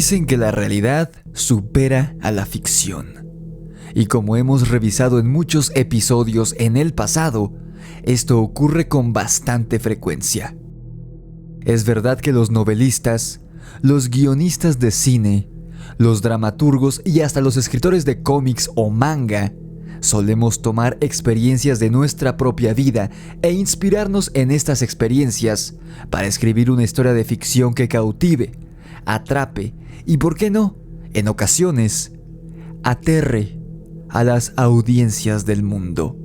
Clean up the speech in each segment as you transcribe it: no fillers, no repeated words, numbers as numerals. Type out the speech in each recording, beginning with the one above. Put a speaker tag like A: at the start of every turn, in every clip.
A: Dicen que la realidad supera a la ficción. Y como hemos revisado en muchos episodios en el pasado, esto ocurre con bastante frecuencia. Es verdad que los novelistas, los guionistas de cine, los dramaturgos y hasta los escritores de cómics o manga solemos tomar experiencias de nuestra propia vida e inspirarnos en estas experiencias para escribir una historia de ficción que cautive, atrape y, ¿por qué no?, en ocasiones, aterre a las audiencias del mundo.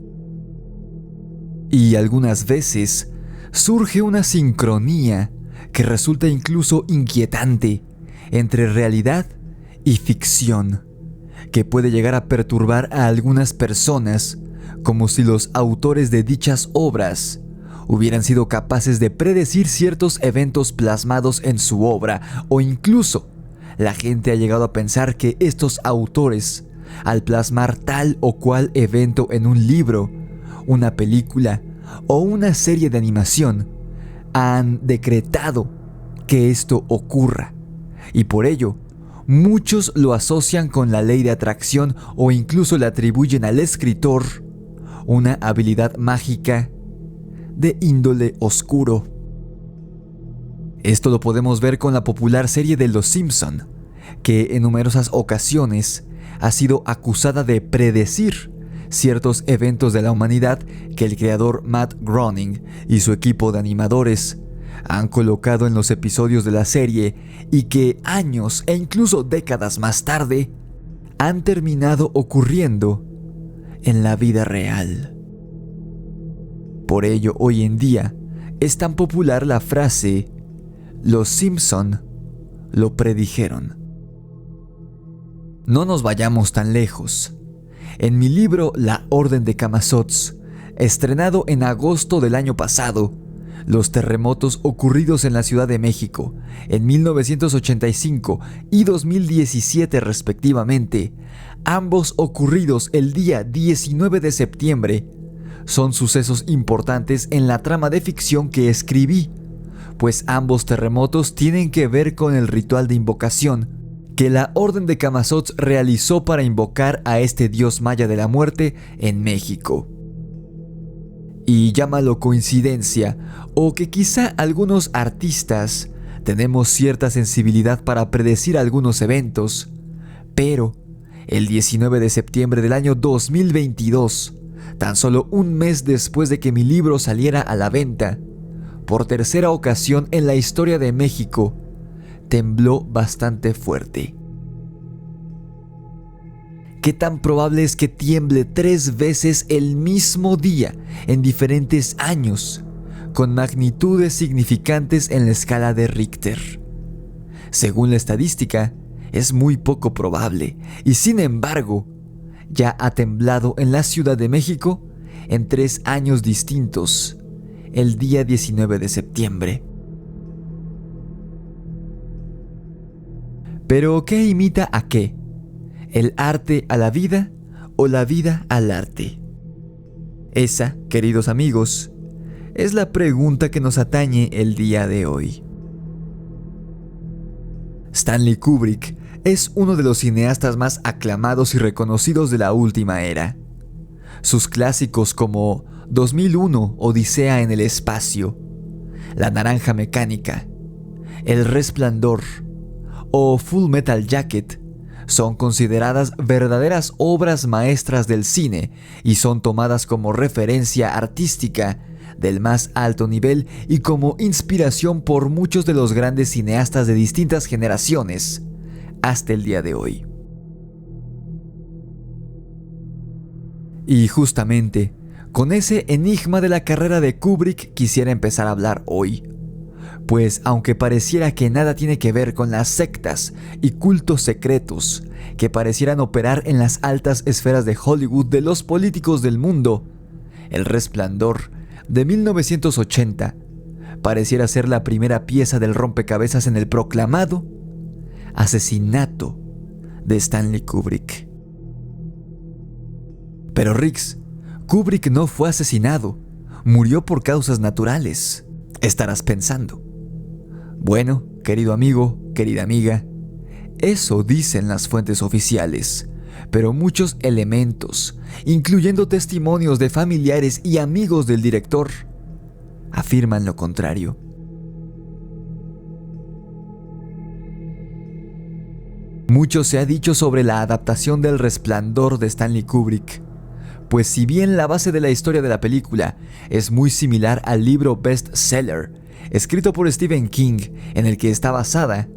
A: Y algunas veces surge una sincronía que resulta incluso inquietante entre realidad y ficción, que puede llegar a perturbar a algunas personas, como si los autores de dichas obras hubieran sido capaces de predecir ciertos eventos plasmados en su obra, o incluso la gente ha llegado a pensar que estos autores, al plasmar tal o cual evento en un libro, una película o una serie de animación, han decretado que esto ocurra, y por ello muchos lo asocian con la ley de atracción o incluso le atribuyen al escritor una habilidad mágica de índole oscuro. Esto lo podemos ver con la popular serie de Los Simpson, que en numerosas ocasiones ha sido acusada de predecir ciertos eventos de la humanidad que el creador Matt Groening y su equipo de animadores han colocado en los episodios de la serie y que años e incluso décadas más tarde han terminado ocurriendo en la vida real. Por ello, hoy en día es tan popular la frase "Los Simpson lo predijeron". No nos vayamos tan lejos. En mi libro La Orden de Camazotz, estrenado en agosto del año pasado, los terremotos ocurridos en la Ciudad de México en 1985 y 2017 respectivamente, ambos ocurridos el día 19 de septiembre, son sucesos importantes en la trama de ficción que escribí, pues ambos terremotos tienen que ver con el ritual de invocación que la Orden de Camazotz realizó para invocar a este dios maya de la muerte en México. Y llámalo coincidencia, o que quizá algunos artistas tenemos cierta sensibilidad para predecir algunos eventos, pero el 19 de septiembre del año 2022, tan solo un mes después de que mi libro saliera a la venta, por tercera ocasión en la historia de México, tembló bastante fuerte. ¿Qué tan probable es que tiemble 3 veces el mismo día en diferentes años, con magnitudes significantes en la escala de Richter? Según la estadística, es muy poco probable, y sin embargo, ya ha temblado en la Ciudad de México en 3 años distintos, el día 19 de septiembre. ¿Pero qué imita a qué? ¿El arte a la vida o la vida al arte? Esa, queridos amigos, es la pregunta que nos atañe el día de hoy. Stanley Kubrick es uno de los cineastas más aclamados y reconocidos de la última era. Sus clásicos como 2001, Odisea en el espacio, La naranja mecánica, El resplandor o Full Metal Jacket son consideradas verdaderas obras maestras del cine y son tomadas como referencia artística del más alto nivel y como inspiración por muchos de los grandes cineastas de distintas generaciones hasta el día de hoy. Y justamente con ese enigma de la carrera de Kubrick quisiera empezar a hablar hoy. Pues aunque pareciera que nada tiene que ver con las sectas y cultos secretos que parecieran operar en las altas esferas de Hollywood de los políticos del mundo, El Resplandor de 1980 pareciera ser la primera pieza del rompecabezas en el proclamado asesinato de Stanley Kubrick. Pero Rix, Kubrick no fue asesinado, murió por causas naturales, estarás pensando. Bueno, querido amigo, querida amiga, Eso dicen las fuentes oficiales, pero muchos elementos, incluyendo testimonios de familiares y amigos del director, afirman lo contrario. Mucho se ha dicho sobre la adaptación del Resplandor de Stanley Kubrick, pues si bien la base de la historia de la película es muy similar al libro bestseller escrito por Stephen King en el que está basada,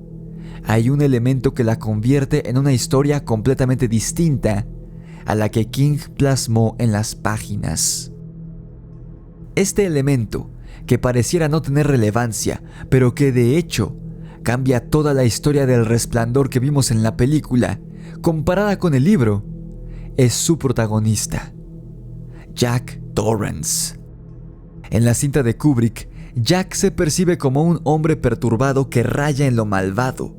A: hay un elemento que la convierte en una historia completamente distinta a la que King plasmó en las páginas. Este elemento, que pareciera no tener relevancia, pero que de hecho cambia toda la historia del Resplandor que vimos en la película, comparada con el libro, es su protagonista, Jack Torrance. En la cinta de Kubrick, Jack se percibe como un hombre perturbado que raya en lo malvado,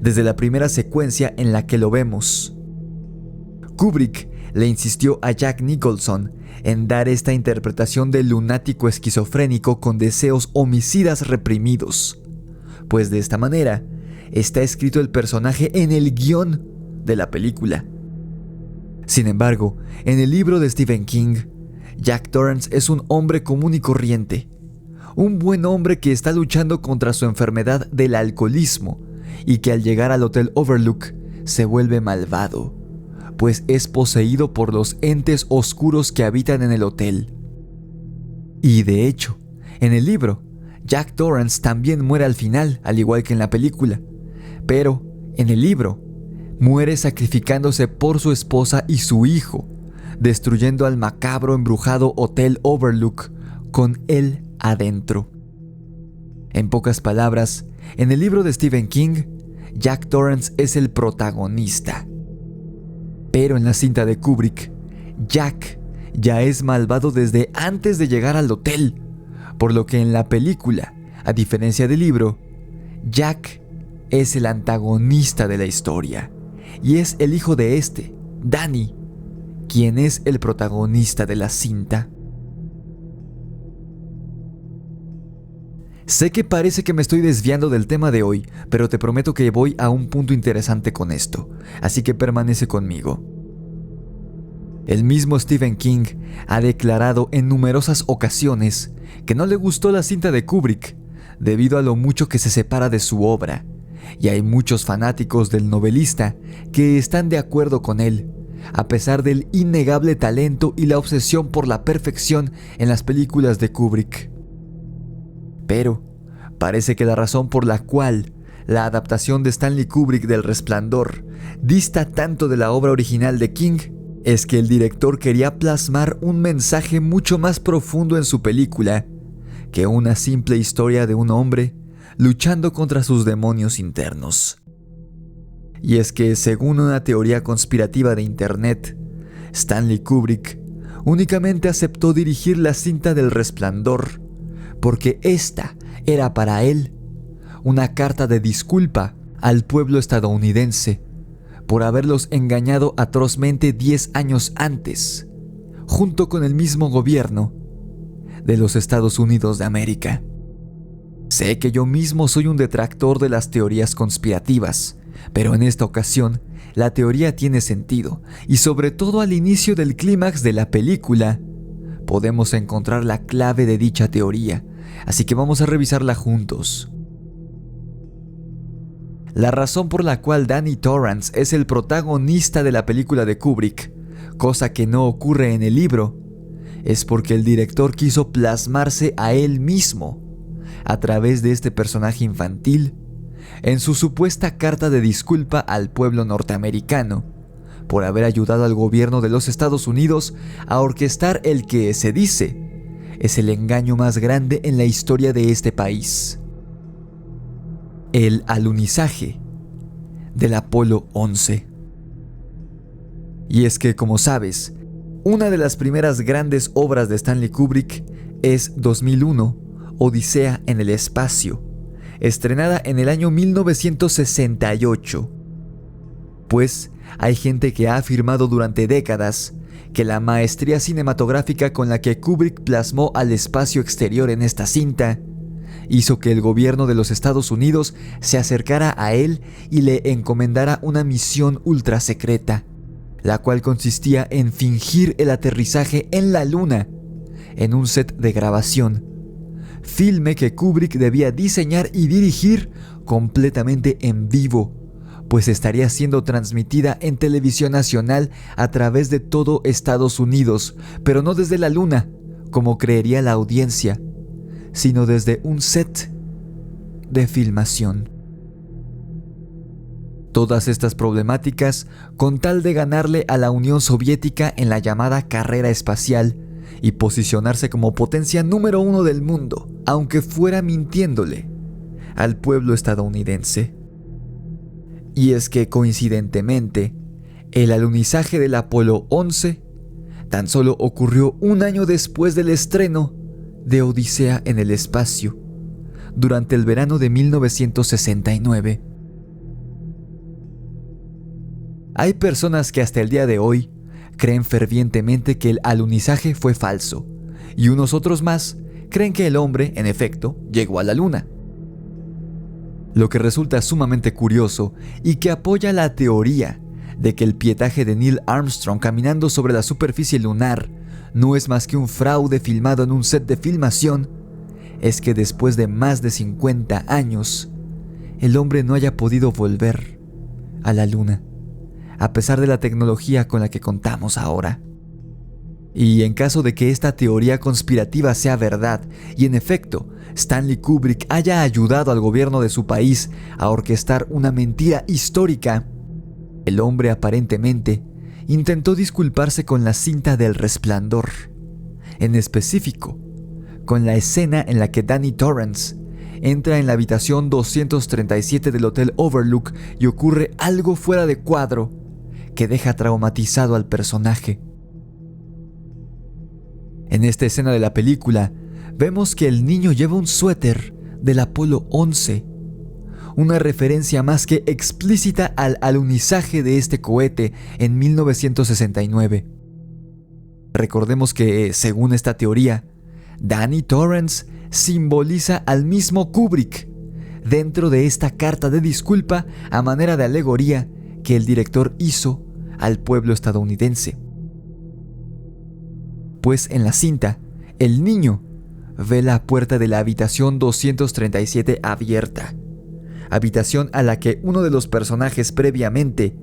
A: desde la primera secuencia en la que lo vemos. Kubrick le insistió a Jack Nicholson en dar esta interpretación de lunático esquizofrénico con deseos homicidas reprimidos, pues de esta manera está escrito el personaje en el guión de la película. Sin embargo, en el libro de Stephen King, Jack Torrance es un hombre común y corriente, un buen hombre que está luchando contra su enfermedad del alcoholismo y que al llegar al Hotel Overlook se vuelve malvado, pues es poseído por los entes oscuros que habitan en el hotel. Y de hecho, en el libro, Jack Torrance también muere al final, al igual que en la película, pero en el libro muere sacrificándose por su esposa y su hijo, destruyendo al macabro embrujado Hotel Overlook con él adentro. En pocas palabras, en el libro de Stephen King, Jack Torrance es el protagonista. Pero en la cinta de Kubrick, Jack ya es malvado desde antes de llegar al hotel, por lo que en la película, a diferencia del libro, Jack es el antagonista de la historia, y es el hijo de este, Danny, quien es el protagonista de la cinta. Sé que parece que me estoy desviando del tema de hoy, pero te prometo que voy a un punto interesante con esto, así que permanece conmigo. El mismo Stephen King ha declarado en numerosas ocasiones que no le gustó la cinta de Kubrick debido a lo mucho que se separa de su obra, y hay muchos fanáticos del novelista que están de acuerdo con él, a pesar del innegable talento y la obsesión por la perfección en las películas de Kubrick. Pero parece que la razón por la cual la adaptación de Stanley Kubrick del Resplandor dista tanto de la obra original de King es que el director quería plasmar un mensaje mucho más profundo en su película que una simple historia de un hombre luchando contra sus demonios internos. Y es que, según una teoría conspirativa de internet, Stanley Kubrick únicamente aceptó dirigir la cinta del Resplandor porque esta era para él una carta de disculpa al pueblo estadounidense por haberlos engañado atrozmente 10 años antes, junto con el mismo gobierno de los Estados Unidos de América. Sé que yo mismo soy un detractor de las teorías conspirativas, pero en esta ocasión la teoría tiene sentido, y sobre todo al inicio del clímax de la película podemos encontrar la clave de dicha teoría, así que vamos a revisarla juntos. La razón por la cual Danny Torrance es el protagonista de la película de Kubrick, cosa que no ocurre en el libro, es porque el director quiso plasmarse a él mismo a través de este personaje infantil en su supuesta carta de disculpa al pueblo norteamericano por haber ayudado al gobierno de los Estados Unidos a orquestar el que, se dice, es el engaño más grande en la historia de este país: el alunizaje del Apolo 11. Y es que, como sabes, una de las primeras grandes obras de Stanley Kubrick es 2001, Odisea en el espacio, estrenada en el año 1968. Pues hay gente que ha afirmado durante décadas que la maestría cinematográfica con la que Kubrick plasmó al espacio exterior en esta cinta hizo que el gobierno de los Estados Unidos se acercara a él y le encomendara una misión ultra secreta, la cual consistía en fingir el aterrizaje en la Luna, en un set de grabación, filme que Kubrick debía diseñar y dirigir completamente en vivo, pues estaría siendo transmitida en televisión nacional a través de todo Estados Unidos, pero no desde la Luna, como creería la audiencia, sino desde un set de filmación. Todas estas problemáticas con tal de ganarle a la Unión Soviética en la llamada carrera espacial y posicionarse como potencia número 1 del mundo, aunque fuera mintiéndole al pueblo estadounidense. Y es que coincidentemente, el alunizaje del Apolo 11 tan solo ocurrió un año después del estreno de Odisea en el espacio, durante el verano de 1969. Hay personas que hasta el día de hoy creen fervientemente que el alunizaje fue falso, y unos otros más creen que el hombre, en efecto, llegó a la Luna. Lo que resulta sumamente curioso y que apoya la teoría de que el pietaje de Neil Armstrong caminando sobre la superficie lunar no es más que un fraude filmado en un set de filmación, es que después de más de 50 años, el hombre no haya podido volver a la Luna, a pesar de la tecnología con la que contamos ahora. Y en caso de que esta teoría conspirativa sea verdad, y en efecto, Stanley Kubrick haya ayudado al gobierno de su país a orquestar una mentira histórica, el hombre aparentemente intentó disculparse con la cinta del Resplandor, en específico, con la escena en la que Danny Torrance entra en la habitación 237 del Hotel Overlook y ocurre algo fuera de cuadro que deja traumatizado al personaje. En esta escena de la película, vemos que el niño lleva un suéter del Apolo 11, una referencia más que explícita al alunizaje de este cohete en 1969. Recordemos que, según esta teoría, Danny Torrance simboliza al mismo Kubrick dentro de esta carta de disculpa a manera de alegoría que el director hizo al pueblo estadounidense. Pues en la cinta, el niño ve la puerta de la habitación 237 abierta, habitación a la que uno de los personajes previamente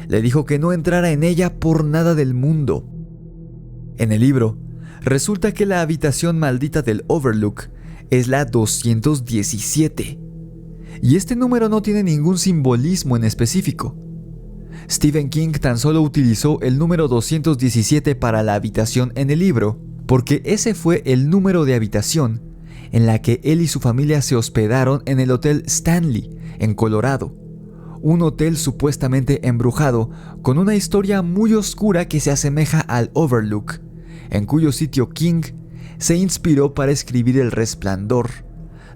A: le dijo que no entrara en ella por nada del mundo. En el libro, resulta que la habitación maldita del Overlook es la 217, y este número no tiene ningún simbolismo en específico. Stephen King tan solo utilizó el número 217 para la habitación en el libro, porque ese fue el número de habitación en la que él y su familia se hospedaron en el Hotel Stanley, en Colorado, un hotel supuestamente embrujado con una historia muy oscura que se asemeja al Overlook, en cuyo sitio King se inspiró para escribir El Resplandor,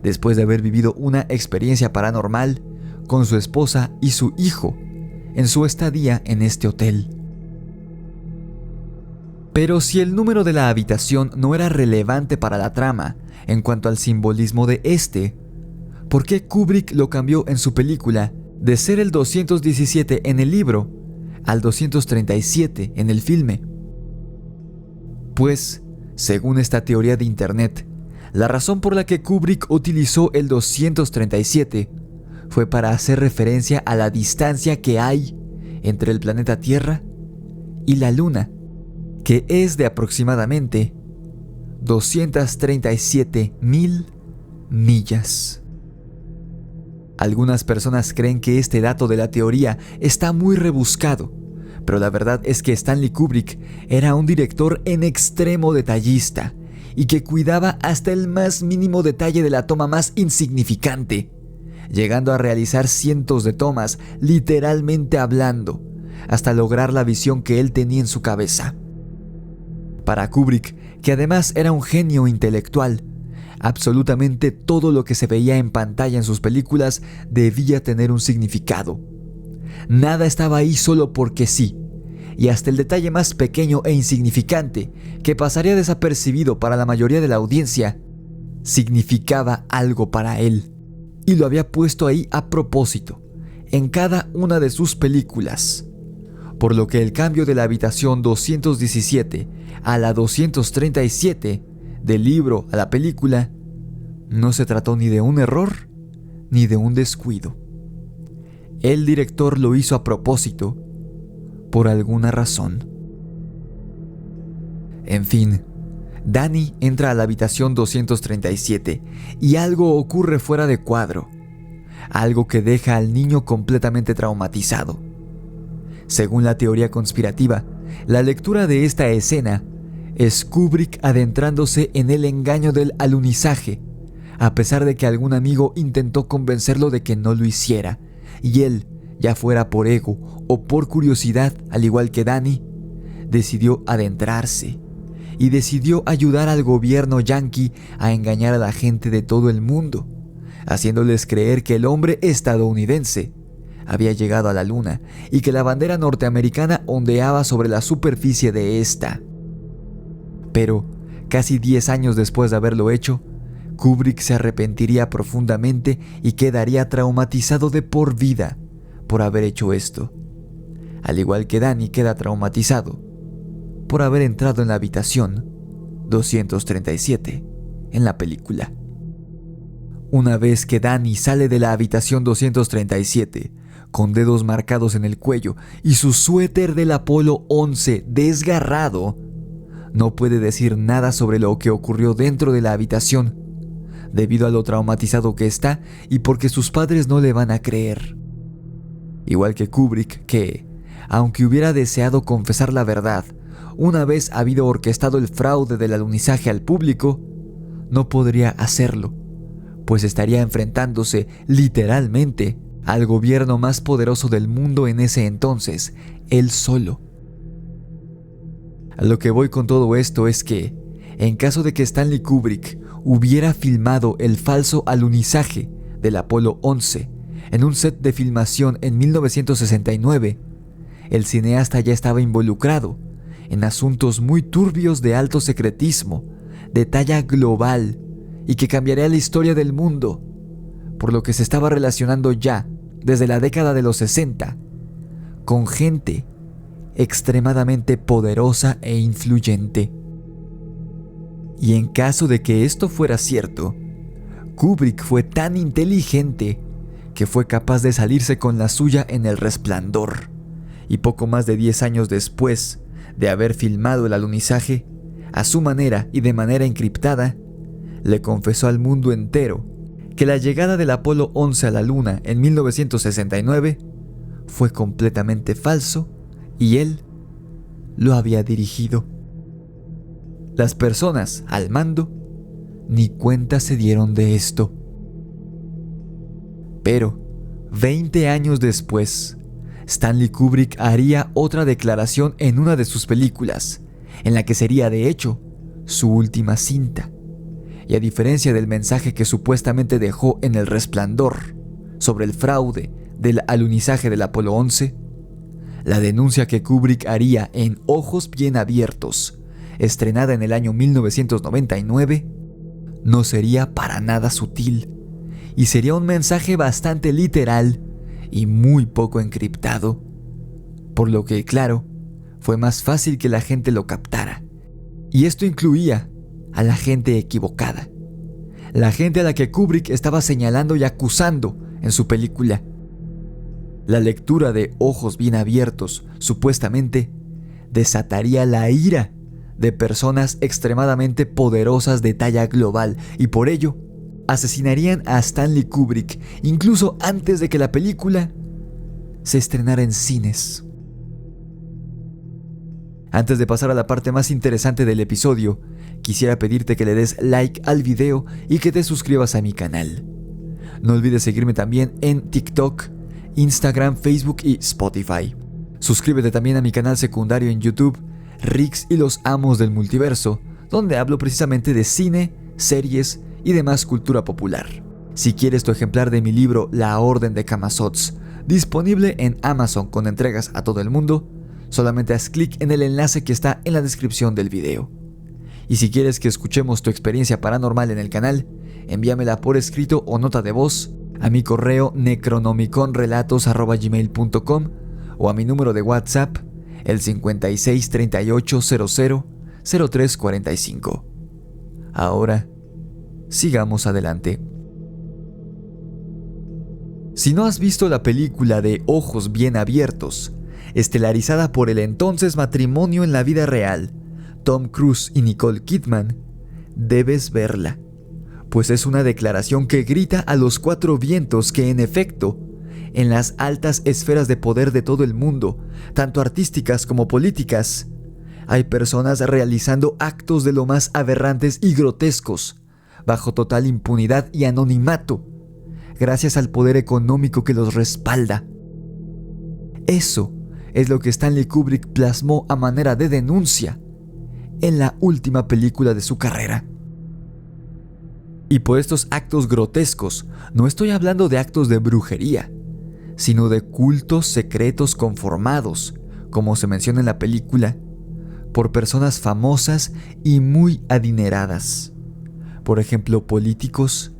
A: después de haber vivido una experiencia paranormal con su esposa y su hijo en su estadía en este hotel. Pero si el número de la habitación no era relevante para la trama en cuanto al simbolismo de este, ¿por qué Kubrick lo cambió en su película de ser el 217 en el libro al 237 en el filme? Pues, según esta teoría de internet, la razón por la que Kubrick utilizó el 237 fue para hacer referencia a la distancia que hay entre el planeta Tierra y la Luna, que es de aproximadamente 237,000 millas. Algunas personas creen que este dato de la teoría está muy rebuscado, pero la verdad es que Stanley Kubrick era un director en extremo detallista y que cuidaba hasta el más mínimo detalle de la toma más insignificante, llegando a realizar cientos de tomas, literalmente hablando, hasta lograr la visión que él tenía en su cabeza. Para Kubrick, que además era un genio intelectual, absolutamente todo lo que se veía en pantalla en sus películas debía tener un significado. Nada estaba ahí solo porque sí, y hasta el detalle más pequeño e insignificante, que pasaría desapercibido para la mayoría de la audiencia, significaba algo para él, y lo había puesto ahí a propósito, en cada una de sus películas. Por lo que el cambio de la habitación 217 a la 237, del libro a la película, no se trató ni de un error ni de un descuido. El director lo hizo a propósito, por alguna razón. En fin, Danny entra a la habitación 237 y algo ocurre fuera de cuadro, algo que deja al niño completamente traumatizado. Según la teoría conspirativa, la lectura de esta escena es Kubrick adentrándose en el engaño del alunizaje, a pesar de que algún amigo intentó convencerlo de que no lo hiciera, y él, ya fuera por ego o por curiosidad, al igual que Danny, decidió adentrarse y decidió ayudar al gobierno yanqui a engañar a la gente de todo el mundo, haciéndoles creer que el hombre estadounidense había llegado a la luna y que la bandera norteamericana ondeaba sobre la superficie de esta. Pero, casi 10 años después de haberlo hecho, Kubrick se arrepentiría profundamente y quedaría traumatizado de por vida por haber hecho esto, al igual que Danny queda traumatizado por haber entrado en la habitación 237 en la película. Una vez que Danny sale de la habitación 237, con dedos marcados en el cuello y su suéter del Apolo 11 desgarrado, no puede decir nada sobre lo que ocurrió dentro de la habitación, debido a lo traumatizado que está y porque sus padres no le van a creer. Igual que Kubrick, que, aunque hubiera deseado confesar la verdad, una vez habido orquestado el fraude del alunizaje al público, no podría hacerlo, pues estaría enfrentándose literalmente al gobierno más poderoso del mundo en ese entonces, él solo. A lo que voy con todo esto es que, en caso de que Stanley Kubrick hubiera filmado el falso alunizaje del Apolo 11 en un set de filmación en 1969, el cineasta ya estaba involucrado en asuntos muy turbios de alto secretismo, de talla global y que cambiaría la historia del mundo, por lo que se estaba relacionando ya desde la década de los 60 con gente extremadamente poderosa e influyente. Y en caso de que esto fuera cierto, Kubrick fue tan inteligente que fue capaz de salirse con la suya en El Resplandor, y poco más de 10 años después de haber filmado el alunizaje, a su manera y de manera encriptada, le confesó al mundo entero que la llegada del Apolo 11 a la Luna en 1969 fue completamente falso y él lo había dirigido. Las personas al mando ni cuenta se dieron de esto. Pero, 20 años después, Stanley Kubrick haría otra declaración en una de sus películas, en la que sería de hecho su última cinta. Y a diferencia del mensaje que supuestamente dejó en El Resplandor sobre el fraude del alunizaje del Apolo 11, la denuncia que Kubrick haría en Ojos Bien Abiertos, estrenada en el año 1999, no sería para nada sutil, y sería un mensaje bastante literal y muy poco encriptado, por lo que, claro, fue más fácil que la gente lo captara. Y esto incluía a la gente equivocada, la gente a la que Kubrick estaba señalando y acusando en su película. La lectura de Ojos Bien Abiertos, supuestamente, desataría la ira de personas extremadamente poderosas de talla global y por ello asesinarían a Stanley Kubrick incluso antes de que la película se estrenara en cines. Antes de pasar a la parte más interesante del episodio, quisiera pedirte que le des like al video y que te suscribas a mi canal. No olvides seguirme también en TikTok, Instagram, Facebook y Spotify. Suscríbete también a mi canal secundario en YouTube, Rix y los Amos del Multiverso, donde hablo precisamente de cine, series y demás cultura popular. Si quieres tu ejemplar de mi libro La Orden de Camazotz, disponible en Amazon con entregas a todo el mundo, solamente haz clic en el enlace que está en la descripción del video. Y si quieres que escuchemos tu experiencia paranormal en el canal, envíamela por escrito o nota de voz a mi correo necronomiconrelatos@gmail.com o a mi número de WhatsApp, el 56 38 00 03 45. Ahora, sigamos adelante. Si no has visto la película de Ojos Bien Abiertos, estelarizada por el entonces matrimonio en la vida real, Tom Cruise y Nicole Kidman, debes verla, pues es una declaración que grita a los cuatro vientos que, en efecto, en las altas esferas de poder de todo el mundo, tanto artísticas como políticas, hay personas realizando actos de lo más aberrantes y grotescos, bajo total impunidad y anonimato, gracias al poder económico que los respalda. Eso es lo que Stanley Kubrick plasmó a manera de denuncia en la última película de su carrera. Y por estos actos grotescos, no estoy hablando de actos de brujería, sino de cultos secretos conformados, como se menciona en la película, por personas famosas y muy adineradas. Por ejemplo, políticos,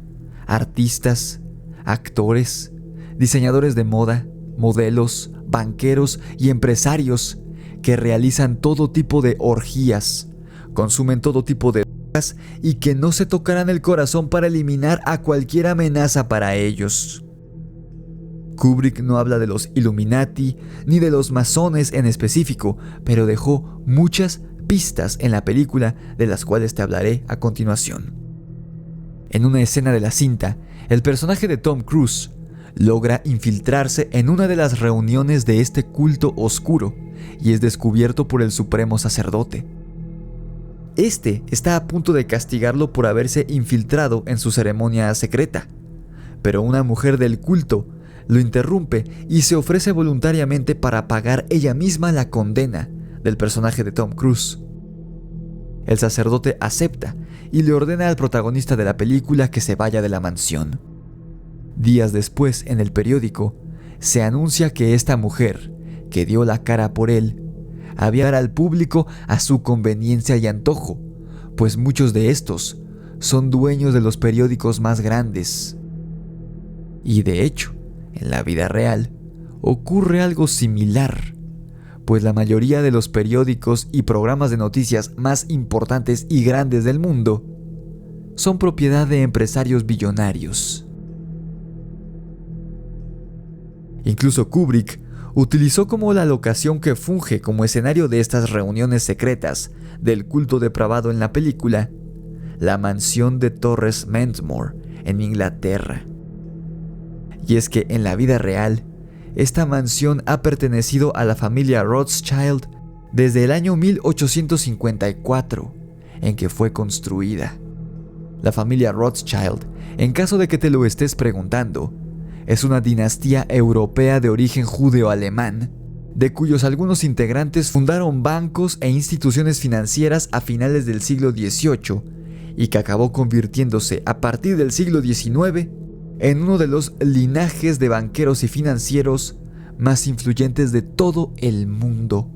A: artistas, actores, diseñadores de moda, modelos, banqueros y empresarios que realizan todo tipo de orgías, consumen todo tipo de drogas y que no se tocarán el corazón para eliminar a cualquier amenaza para ellos. Kubrick no habla de los Illuminati ni de los masones en específico, pero dejó muchas pistas en la película de las cuales te hablaré a continuación. En una escena de la cinta, el personaje de Tom Cruise logra infiltrarse en una de las reuniones de este culto oscuro y es descubierto por el supremo sacerdote. Este está a punto de castigarlo por haberse infiltrado en su ceremonia secreta, pero una mujer del culto lo interrumpe y se ofrece voluntariamente para pagar ella misma la condena del personaje de Tom Cruise. El sacerdote acepta y le ordena al protagonista de la película que se vaya de la mansión. Días después, en el periódico, se anuncia que esta mujer, que dio la cara por él, había al público a su conveniencia y antojo, pues muchos de estos son dueños de los periódicos más grandes. Y de hecho, en la vida real, ocurre algo similar, pues la mayoría de los periódicos y programas de noticias más importantes y grandes del mundo son propiedad de empresarios billonarios. Incluso Kubrick utilizó como la locación que funge como escenario de estas reuniones secretas del culto depravado en la película, la mansión de Torres Mentmore en Inglaterra. Y es que en la vida real, esta mansión ha pertenecido a la familia Rothschild desde el año 1854, en que fue construida. La familia Rothschild, en caso de que te lo estés preguntando, es una dinastía europea de origen judeo-alemán, de cuyos algunos integrantes fundaron bancos e instituciones financieras a finales del siglo XVIII y que acabó convirtiéndose a partir del siglo XIX en uno de los linajes de banqueros y financieros más influyentes de todo el mundo.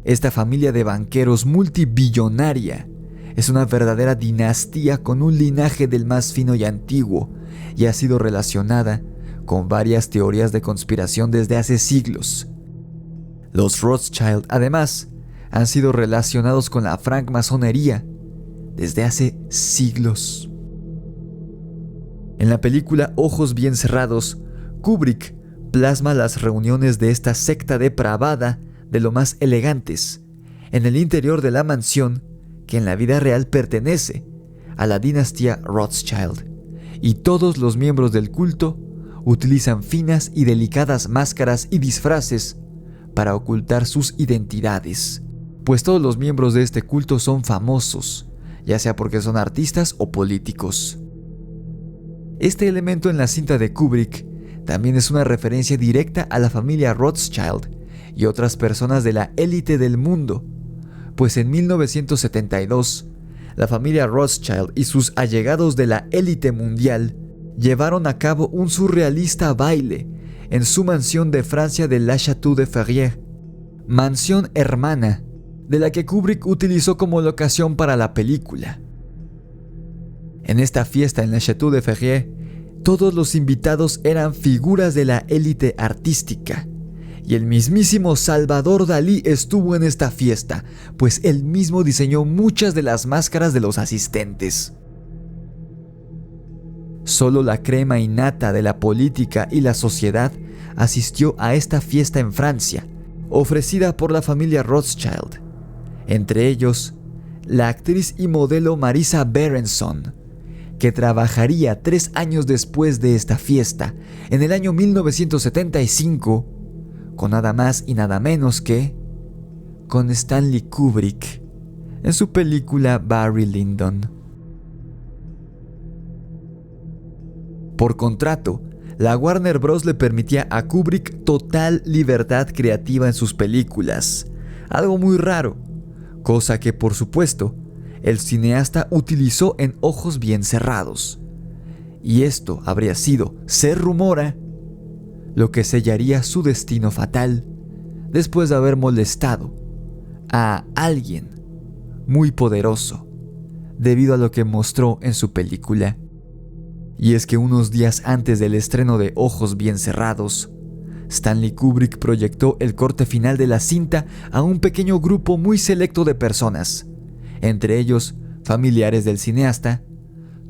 A: Esta familia de banqueros multibillonaria es una verdadera dinastía con un linaje del más fino y antiguo, y ha sido relacionada con varias teorías de conspiración desde hace siglos. Los Rothschild, además, han sido relacionados con la francmasonería desde hace siglos. En la película Ojos Bien Cerrados, Kubrick plasma las reuniones de esta secta depravada de lo más elegantes en el interior de la mansión que en la vida real pertenece a la dinastía Rothschild, y todos los miembros del culto utilizan finas y delicadas máscaras y disfraces para ocultar sus identidades, pues todos los miembros de este culto son famosos, ya sea porque son artistas o políticos. Este elemento en la cinta de Kubrick también es una referencia directa a la familia Rothschild y otras personas de la élite del mundo, pues en 1972, la familia Rothschild y sus allegados de la élite mundial llevaron a cabo un surrealista baile en su mansión de Francia de La Château de Ferrières, mansión hermana de la que Kubrick utilizó como locación para la película. En esta fiesta en la Château de Ferrières, todos los invitados eran figuras de la élite artística, y el mismísimo Salvador Dalí estuvo en esta fiesta, pues él mismo diseñó muchas de las máscaras de los asistentes. Solo la crema innata de la política y la sociedad asistió a esta fiesta en Francia, ofrecida por la familia Rothschild. Entre ellos, la actriz y modelo Marisa Berenson, que trabajaría 3 años después de esta fiesta, en el año 1975, con nada más y nada menos que con Stanley Kubrick, en su película Barry Lyndon. Por contrato, la Warner Bros. Le permitía a Kubrick total libertad creativa en sus películas, algo muy raro, cosa que por supuesto el cineasta utilizó en Ojos Bien Cerrados. Y esto habría sido, se rumora, lo que sellaría su destino fatal después de haber molestado a alguien muy poderoso debido a lo que mostró en su película. Y es que unos días antes del estreno de Ojos Bien Cerrados, Stanley Kubrick proyectó el corte final de la cinta a un pequeño grupo muy selecto de personas, entre ellos familiares del cineasta,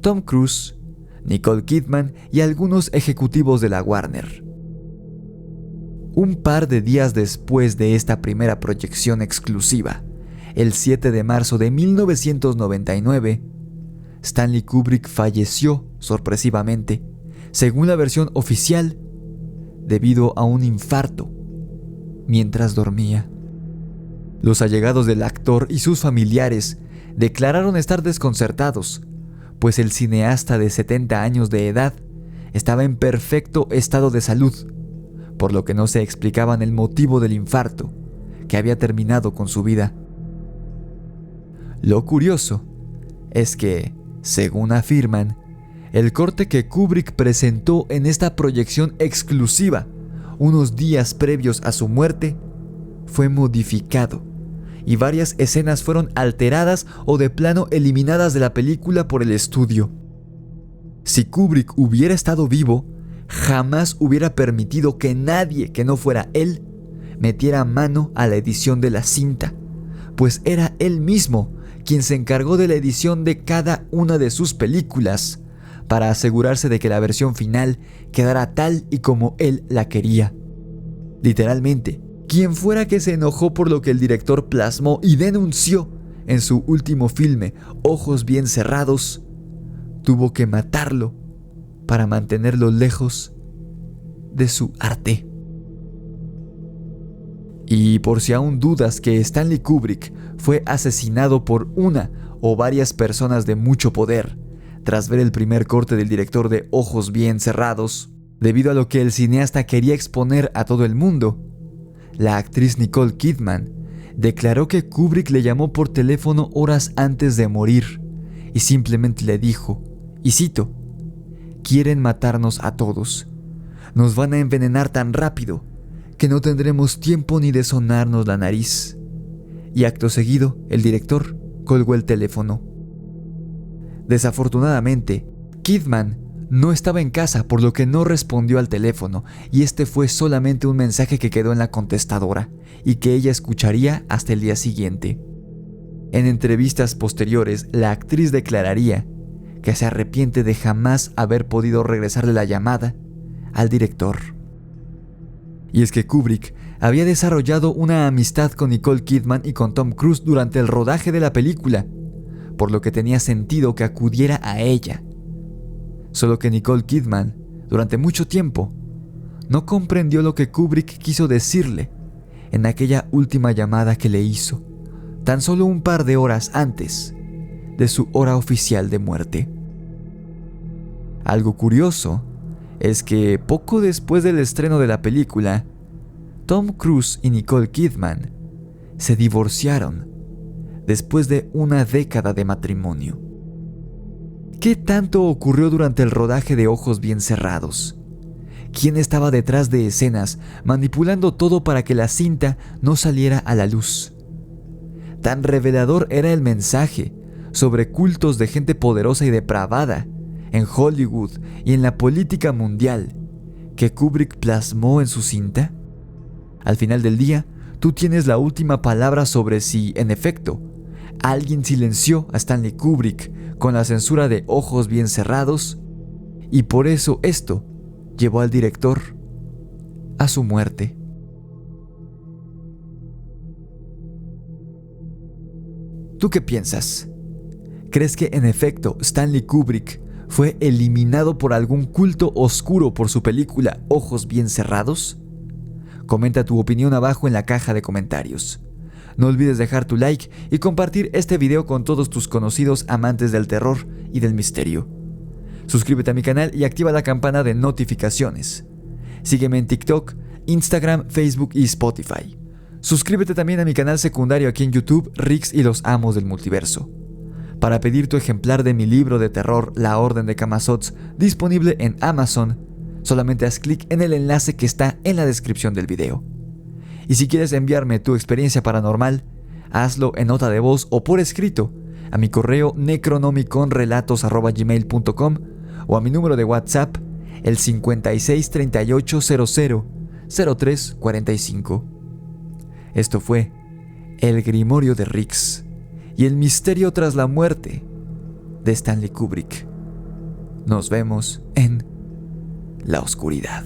A: Tom Cruise, Nicole Kidman y algunos ejecutivos de la Warner. Un par de días después de esta primera proyección exclusiva, el 7 de marzo de 1999, Stanley Kubrick falleció sorpresivamente, según la versión oficial, debido a un infarto mientras dormía. Los allegados del actor y sus familiares declararon estar desconcertados, pues el cineasta de 70 años de edad estaba en perfecto estado de salud, por lo que no se explicaban el motivo del infarto, que había terminado con su vida. Lo curioso es que, según afirman, el corte que Kubrick presentó en esta proyección exclusiva unos días previos a su muerte fue modificado y varias escenas fueron alteradas o de plano eliminadas de la película por el estudio. Si Kubrick hubiera estado vivo, jamás hubiera permitido que nadie que no fuera él metiera mano a la edición de la cinta, pues era él mismo quien se encargó de la edición de cada una de sus películas para asegurarse de que la versión final quedara tal y como él la quería. Literalmente, quien fuera que se enojó por lo que el director plasmó y denunció en su último filme, Ojos Bien Cerrados, tuvo que matarlo para mantenerlo lejos de su arte. Y por si aún dudas que Stanley Kubrick fue asesinado por una o varias personas de mucho poder, tras ver el primer corte del director de Ojos Bien Cerrados, debido a lo que el cineasta quería exponer a todo el mundo, la actriz Nicole Kidman declaró que Kubrick le llamó por teléfono horas antes de morir y simplemente le dijo, y cito, «Quieren matarnos a todos. Nos van a envenenar tan rápido que no tendremos tiempo ni de sonarnos la nariz». Y acto seguido, el director colgó el teléfono. Desafortunadamente, Kidman no estaba en casa, por lo que no respondió al teléfono, y este fue solamente un mensaje que quedó en la contestadora y que ella escucharía hasta el día siguiente. En entrevistas posteriores, la actriz declararía que se arrepiente de jamás haber podido regresarle la llamada al director. Y es que Kubrick había desarrollado una amistad con Nicole Kidman y con Tom Cruise durante el rodaje de la película, por lo que tenía sentido que acudiera a ella. Solo que Nicole Kidman, durante mucho tiempo, no comprendió lo que Kubrick quiso decirle en aquella última llamada que le hizo, tan solo un par de horas antes de su hora oficial de muerte. Algo curioso es que poco después del estreno de la película, Tom Cruise y Nicole Kidman se divorciaron después de una década de matrimonio. ¿Qué tanto ocurrió durante el rodaje de Ojos Bien Cerrados? ¿Quién estaba detrás de escenas manipulando todo para que la cinta no saliera a la luz? Tan revelador era el mensaje sobre cultos de gente poderosa y depravada en Hollywood y en la política mundial que Kubrick plasmó en su cinta. Al final del día, tú tienes la última palabra sobre si, en efecto, alguien silenció a Stanley Kubrick con la censura de Ojos Bien Cerrados, y por eso esto llevó al director a su muerte. ¿Tú qué piensas? ¿Crees que en efecto Stanley Kubrick fue eliminado por algún culto oscuro por su película Ojos Bien Cerrados? Comenta tu opinión abajo en la caja de comentarios. No olvides dejar tu like y compartir este video con todos tus conocidos amantes del terror y del misterio. Suscríbete a mi canal y activa la campana de notificaciones. Sígueme en TikTok, Instagram, Facebook y Spotify. Suscríbete también a mi canal secundario aquí en YouTube, Rix y los Amos del Multiverso. Para pedir tu ejemplar de mi libro de terror, La Orden de Camazotz, disponible en Amazon, solamente haz clic en el enlace que está en la descripción del video. Y si quieres enviarme tu experiencia paranormal, hazlo en nota de voz o por escrito a mi correo necronomiconrelatos@gmail.com o a mi número de WhatsApp, el 5638000345. Esto fue El Grimorio de Rix y el misterio tras la muerte de Stanley Kubrick. Nos vemos en la oscuridad.